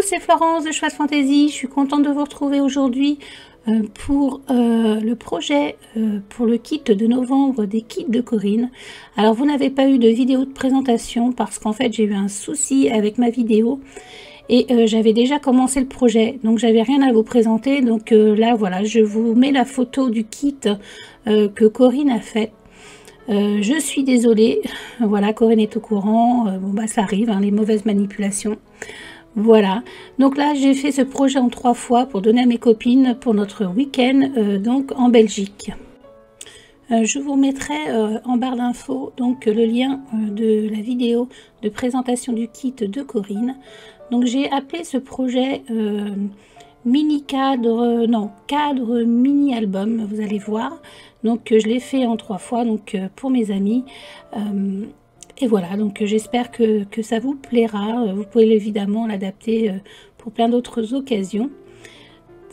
c'est Florence de Choix Fantasy. Je suis contente de vous retrouver aujourd'hui pour le projet pour le kit de novembre des kits de Corinne. Alors vous n'avez pas eu de vidéo de présentation parce qu'en fait j'ai eu un souci avec ma vidéo et j'avais déjà commencé le projet, donc j'avais rien à vous présenter. Donc là voilà, je vous mets la photo du kit que Corinne a fait. Je suis désolée, voilà, Corinne est au courant, bon bah ça arrive, hein, les mauvaises manipulations. Voilà, donc là j'ai fait ce projet en 3 fois pour donner à mes copines pour notre week-end donc en Belgique. Je vous mettrai en barre d'infos donc le lien de la vidéo de présentation du kit de Corinne. Donc j'ai appelé ce projet mini cadre, non, cadre mini album, vous allez voir. Donc je l'ai fait en 3 fois donc pour mes amis. Et voilà, donc j'espère que ça vous plaira. Vous pouvez évidemment l'adapter pour plein d'autres occasions.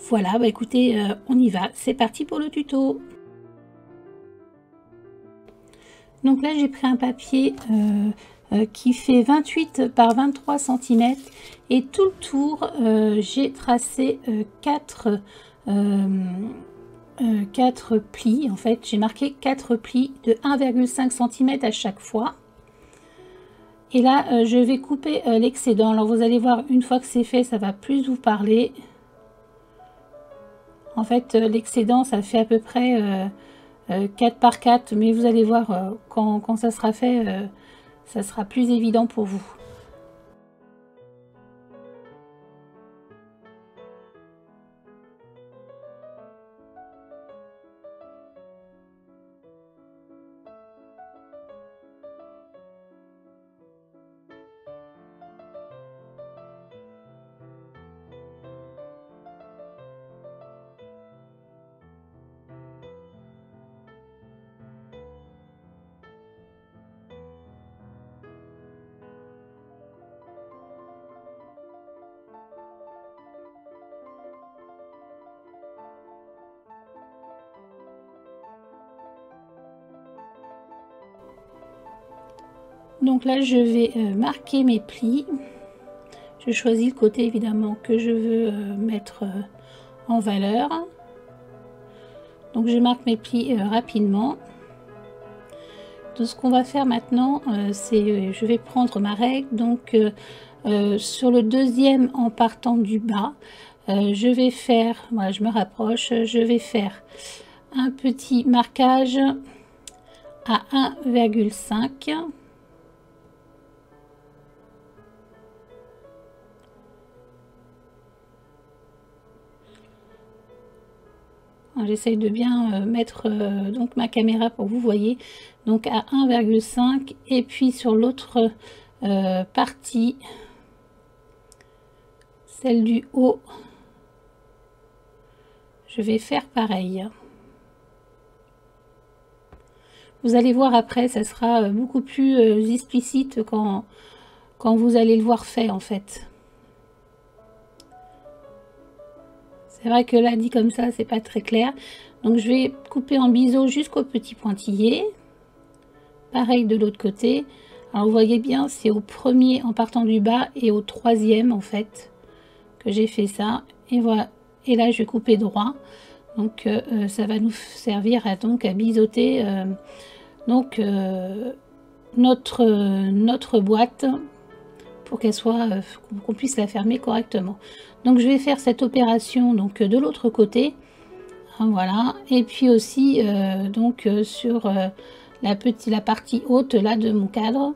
Voilà, bah écoutez, on y va. C'est parti pour le tuto. Donc là, j'ai pris un papier qui fait 28 par 23 cm. Et tout le tour, j'ai tracé 4 plis. En fait, j'ai marqué 4 plis de 1,5 cm à chaque fois. Et là, je vais couper l'excédent. Alors, vous allez voir, une fois que c'est fait, ça va plus vous parler. En fait, l'excédent, ça fait à peu près 4 par 4. Mais vous allez voir, quand ça sera fait, ça sera plus évident pour vous. Donc là, je vais marquer mes plis. Je choisis le côté évidemment que je veux mettre en valeur. Donc je marque mes plis rapidement. Donc ce qu'on va faire maintenant, c'est je vais prendre ma règle. Donc sur le deuxième en partant du bas, je vais faire, voilà, je me rapproche, je vais faire un petit marquage à 1,5. J'essaye de bien mettre donc ma caméra pour que vous voyez. Donc à 1,5 et puis sur l'autre partie, celle du haut, je vais faire pareil. Vous allez voir après, ça sera beaucoup plus explicite quand vous allez le voir fait en fait. C'est vrai que là, dit comme ça, c'est pas très clair. Donc je vais couper en biseau jusqu'au petit pointillé. Pareil de l'autre côté. Alors vous voyez bien, c'est au premier en partant du bas et au troisième en fait que j'ai fait ça. Et voilà. Et là, je vais couper droit. Donc ça va nous servir à biseauter notre boîte pour qu'elle soit qu'on puisse la fermer correctement. Donc je vais faire cette opération donc de l'autre côté. Voilà. Et puis aussi sur la partie haute là de mon cadre.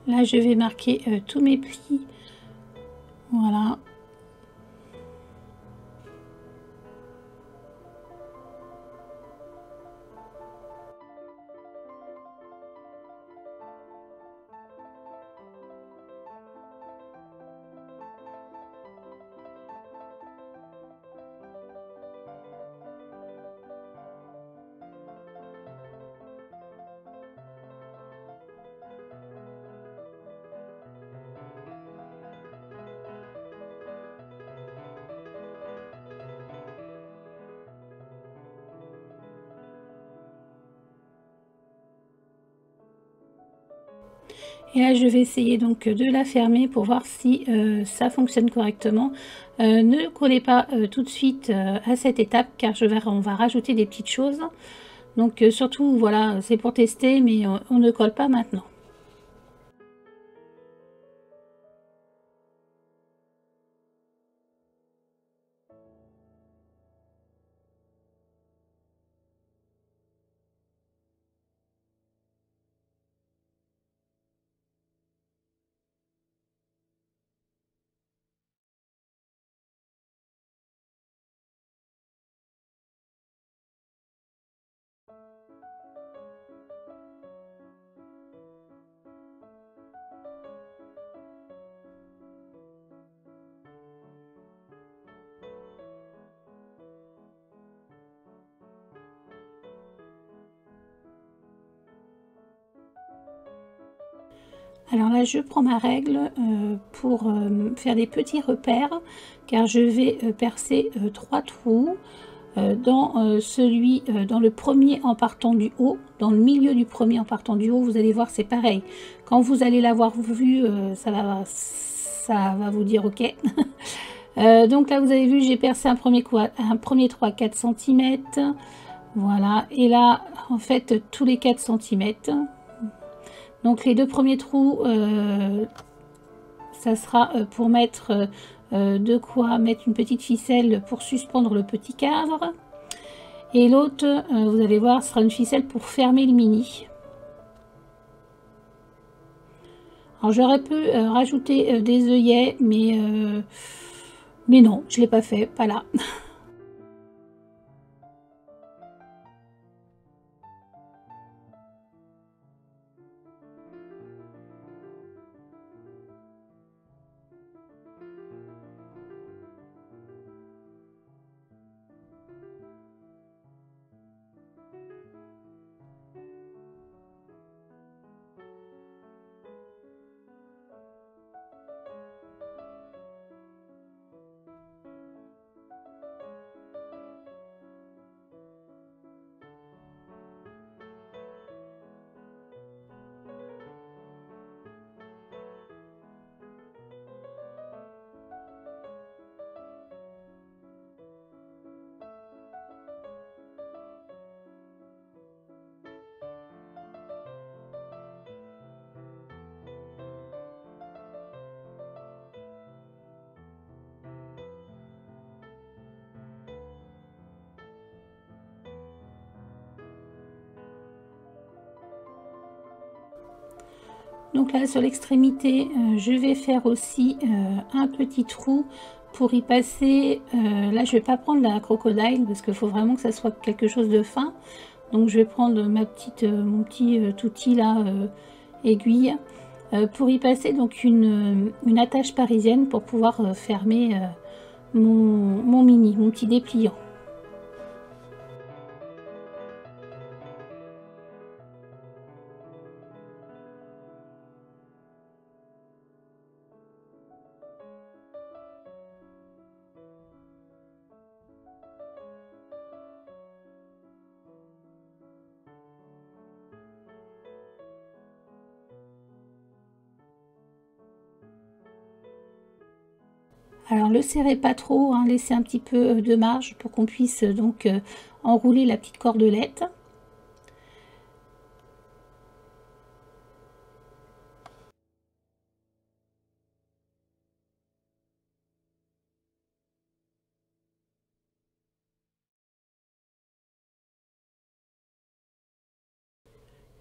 Là, je vais marquer tous mes plis. Voilà. Et là, je vais essayer donc de la fermer pour voir si ça fonctionne correctement. Ne collez pas tout de suite à cette étape, car on va rajouter des petites choses. Donc surtout, voilà, c'est pour tester, mais on ne colle pas maintenant. Alors là, je prends ma règle pour faire des petits repères, car je vais percer 3 trous dans dans le premier en partant du haut, dans le milieu du premier en partant du haut. Vous allez voir, c'est pareil. Quand vous allez l'avoir vu, ça va vous dire OK. Donc là, vous avez vu, j'ai percé un premier trou à 4 cm. Voilà, et là, en fait, tous les 4 cm. Donc les deux premiers trous, ça sera pour mettre de quoi mettre une petite ficelle pour suspendre le petit cadre. Et l'autre, vous allez voir, sera une ficelle pour fermer le mini. Alors j'aurais pu rajouter des œillets, mais non, je ne l'ai pas fait, pas là. Donc là, sur l'extrémité, je vais faire aussi un petit trou pour y passer. Là, je vais pas prendre la crocodile parce qu'il faut vraiment que ça soit quelque chose de fin. Donc je vais prendre mon petit outil là, aiguille, pour y passer donc une attache parisienne pour pouvoir fermer mon mini, mon petit dépliant. Alors le serrez pas trop, hein, laissez un petit peu de marge pour qu'on puisse donc enrouler la petite cordelette.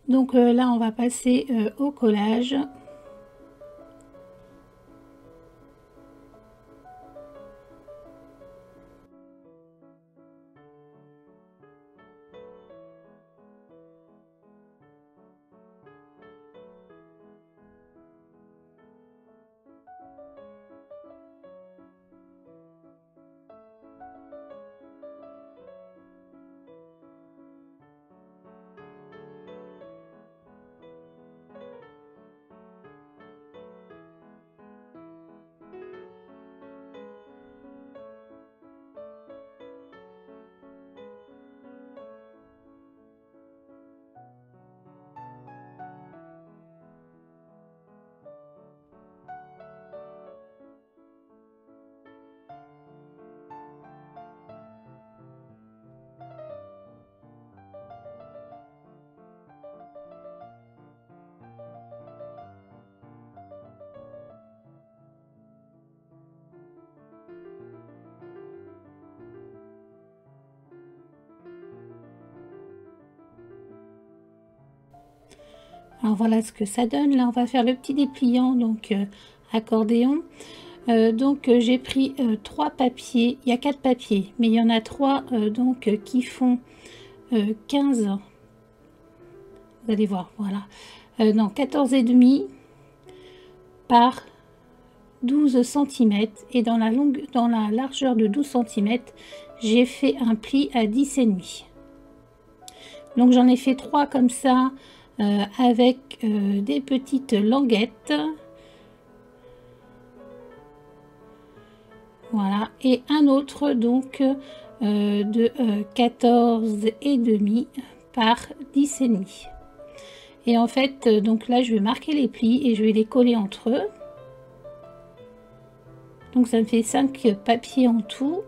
Donc là on va passer au collage. Alors voilà ce que ça donne. Là on va faire le petit dépliant, donc accordéon. Donc j'ai pris 3 papiers, il y a 4 papiers, mais il y en a 3 donc qui font 15, vous allez voir, voilà, non, 14,5 par 12 cm, et dans la largeur de 12 cm, j'ai fait un pli à 10,5. Donc j'en ai fait 3 comme ça, avec des petites languettes. Voilà, et un autre donc de 14,5 par 10,5. Et en fait, donc là, je vais marquer les plis et je vais les coller entre eux. Donc ça me fait 5 papiers en tout.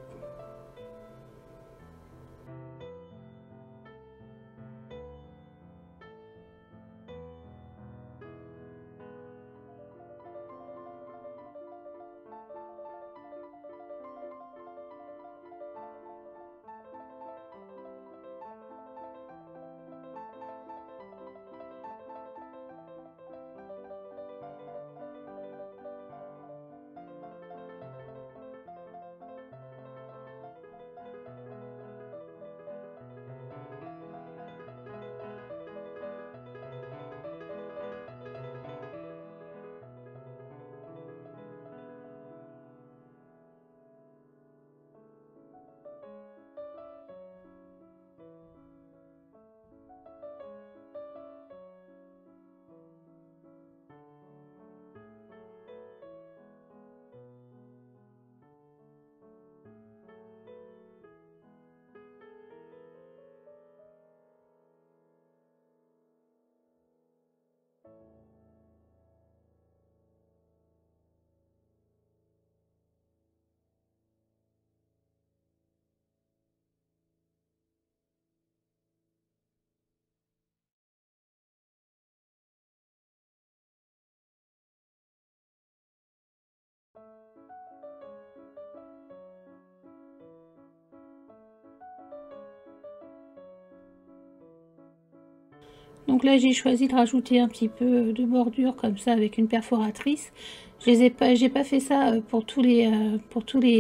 Donc là j'ai choisi de rajouter un petit peu de bordure comme ça avec une perforatrice. J'ai pas fait ça pour tous les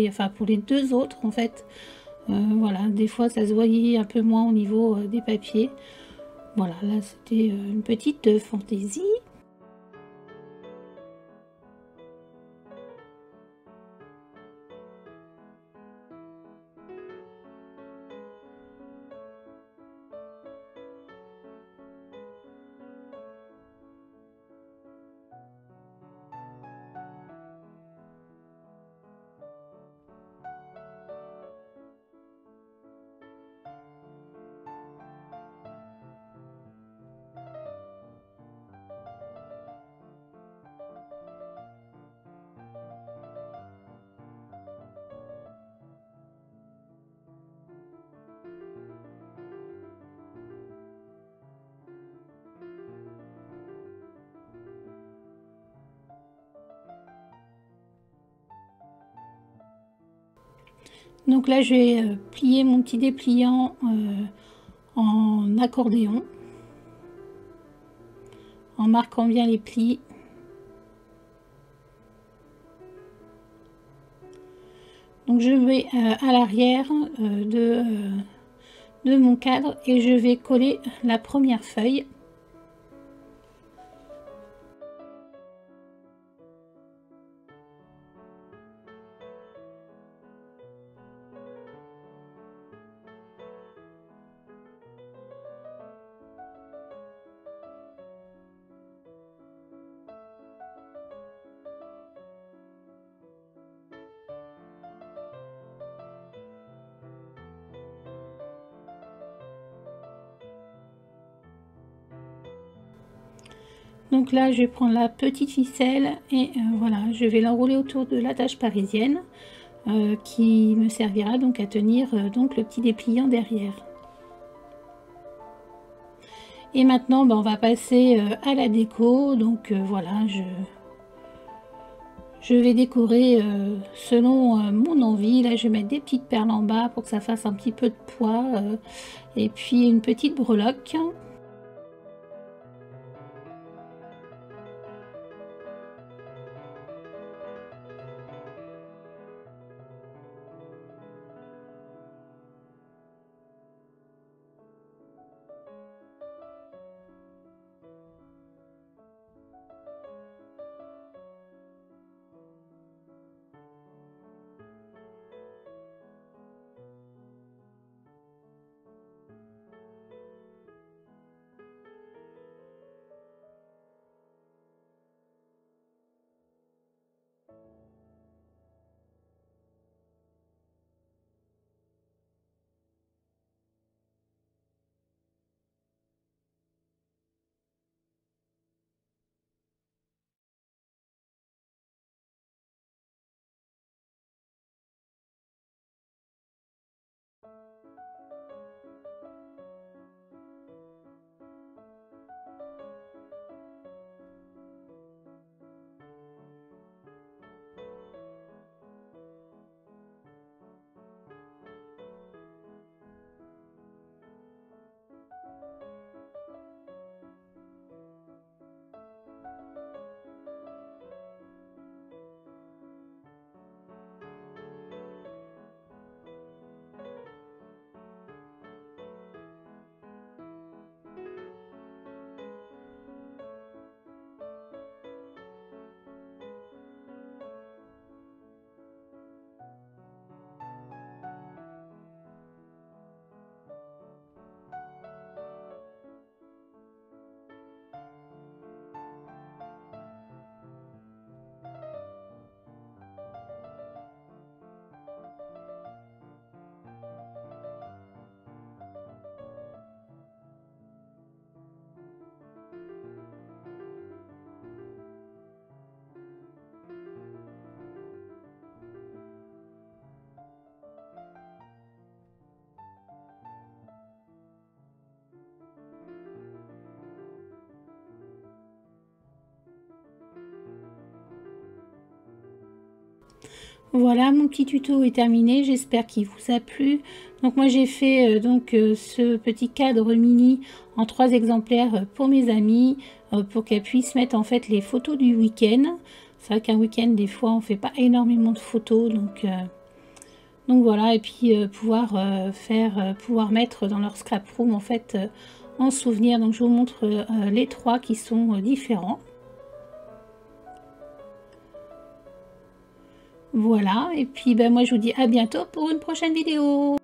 enfin pour les 2 autres en fait. Voilà, des fois ça se voyait un peu moins au niveau des papiers. Voilà, là c'était une petite fantaisie. Donc là je vais plier mon petit dépliant en accordéon, en marquant bien les plis. Donc je vais à l'arrière de mon cadre et je vais coller la première feuille. Donc là je vais prendre la petite ficelle et voilà, je vais l'enrouler autour de l'attache parisienne qui me servira donc à tenir donc le petit dépliant derrière. Et maintenant on va passer à la déco. Donc voilà, je vais décorer selon mon envie. Là je vais mettre des petites perles en bas pour que ça fasse un petit peu de poids et puis une petite breloque. Voilà, mon petit tuto est terminé, j'espère qu'il vous a plu. Donc moi j'ai fait ce petit cadre mini en 3 exemplaires pour mes amis, pour qu'elles puissent mettre en fait les photos du week-end. C'est vrai qu'un week-end des fois on fait pas énormément de photos, donc voilà, et puis pouvoir mettre dans leur scrap room en fait en souvenir. Donc je vous montre les 3 qui sont différents. Voilà, et puis ben, moi je vous dis à bientôt pour une prochaine vidéo.